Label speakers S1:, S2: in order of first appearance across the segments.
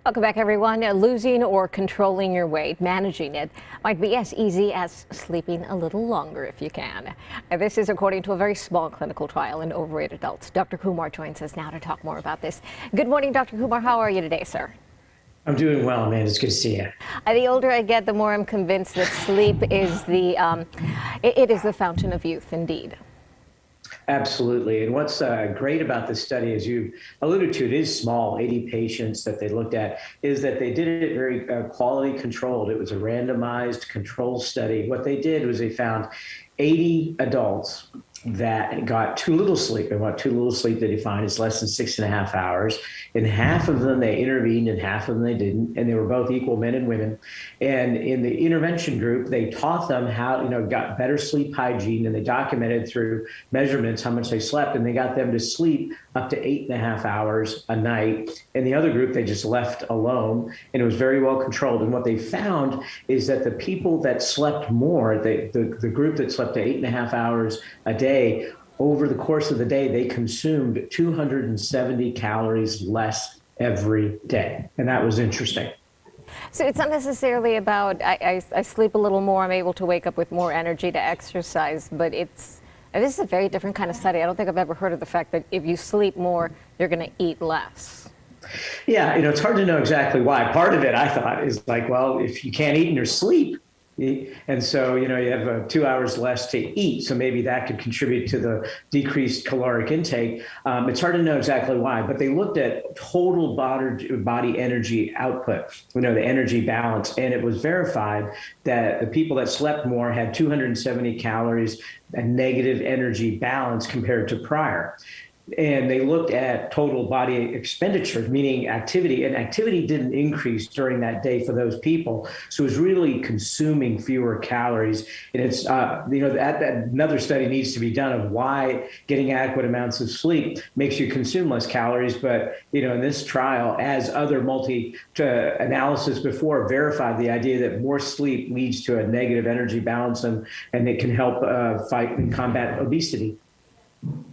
S1: Welcome back, everyone. Losing or controlling your weight, managing it, might be as easy as sleeping a little longer if you can. This is according to a very small clinical trial in overweight adults. Dr. Kumar joins us now to talk more about this. Good morning, Dr. Kumar. How are you today, sir?
S2: I'm doing well, man. It's good to see you.
S1: The older I get, the more I'm convinced that sleep is it is the fountain of youth, indeed.
S2: Absolutely. And what's great about this study, as you alluded to, it is small, 80 patients that they looked at, is that they did it very quality controlled. It was a randomized control study. What they did was they found 80 adults that got too little sleep. And what too little sleep they define is less than 6.5 hours. And half of them they intervened and half of them they didn't. And they were both equal, men and women. And in the intervention group, they taught them how, got better sleep hygiene, and they documented through measurements how much they slept, and they got them to sleep up to 8.5 hours a night. And the other group, they just left alone, and it was very well controlled. And what they found is that the people that slept more, the group that slept to 8.5 hours a day, over the course of the day, they consumed 270 calories less every day. And that was interesting.
S1: So it's not necessarily about I sleep a little more, I'm able to wake up with more energy to exercise, but this is a very different kind of study. I don't think I've ever heard of the fact that if you sleep more, you're going to eat less.
S2: Yeah, it's hard to know exactly why. Part of it, I thought, is like, well, if you can't eat in your sleep, and so, you have 2 hours less to eat. So maybe that could contribute to the decreased caloric intake. It's hard to know exactly why, but they looked at total body energy output, the energy balance. And it was verified that the people that slept more had 270 calories and negative energy balance compared to prior. And they looked at total body expenditure, meaning activity, and activity didn't increase during that day for those people. So it was really consuming fewer calories. And it's, another study needs to be done of why getting adequate amounts of sleep makes you consume less calories. But, in this trial, as other analysis before, verified the idea that more sleep leads to a negative energy balance, and it can help fight and combat obesity.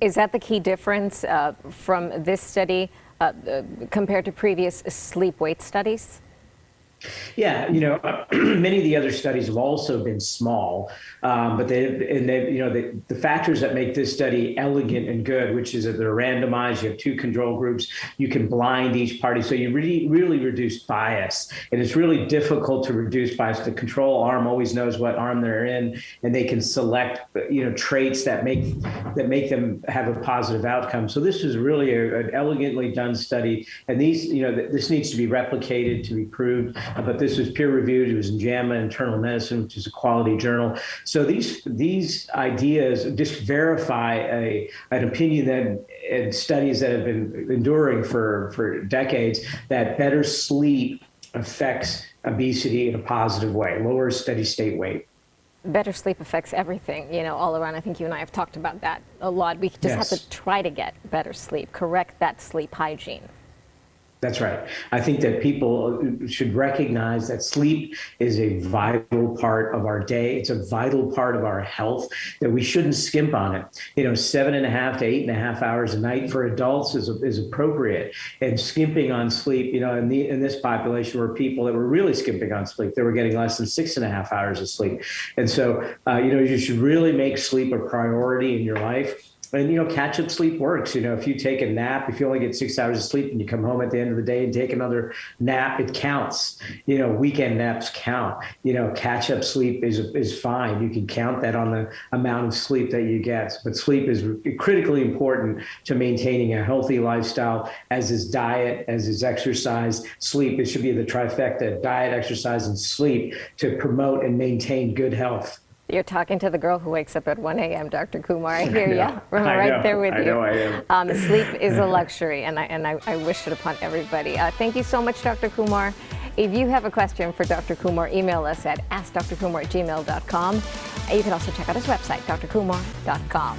S1: Is that the key difference from this study compared to previous sleep weight studies?
S2: Yeah, many of the other studies have also been small, but the factors that make this study elegant and good, which is that they're randomized, you have two control groups, you can blind each party, so you really reduce bias. And it's really difficult to reduce bias. The control arm always knows what arm they're in, and they can select, traits that make them have a positive outcome. So this is really an elegantly done study, and this needs to be replicated to be proved. But this was peer-reviewed. It was in JAMA Internal Medicine, which is a quality journal. So these ideas just verify an opinion and studies that have been enduring for decades, that better sleep affects obesity in a positive way, lowers steady state weight.
S1: Better sleep affects everything, all around. I think you and I have talked about that a lot. We just have to try to get better sleep, correct that sleep hygiene.
S2: That's right. I think that people should recognize that sleep is a vital part of our day. It's a vital part of our health, that we shouldn't skimp on it. 7.5 to 8.5 hours a night for adults is appropriate. And skimping on sleep, in this population were people that were really skimping on sleep. They were getting less than 6.5 hours of sleep. And so, you should really make sleep a priority in your life. And, catch-up sleep works. If you take a nap, if you only get 6 hours of sleep and you come home at the end of the day and take another nap, it counts. Weekend naps count. Catch-up sleep is fine. You can count that on the amount of sleep that you get. But sleep is critically important to maintaining a healthy lifestyle, as is diet, as is exercise. Sleep, it should be the trifecta: diet, exercise, and sleep, to promote and maintain good health.
S1: You're talking to the girl who wakes up at 1 a.m., Dr. Kumar. I hear you. I'm right there with you.
S2: I know I am.
S1: Sleep is a luxury, and I wish it upon everybody. Thank you so much, Dr. Kumar. If you have a question for Dr. Kumar, email us at askdrkumar@gmail.com. You can also check out his website, drkumar.com.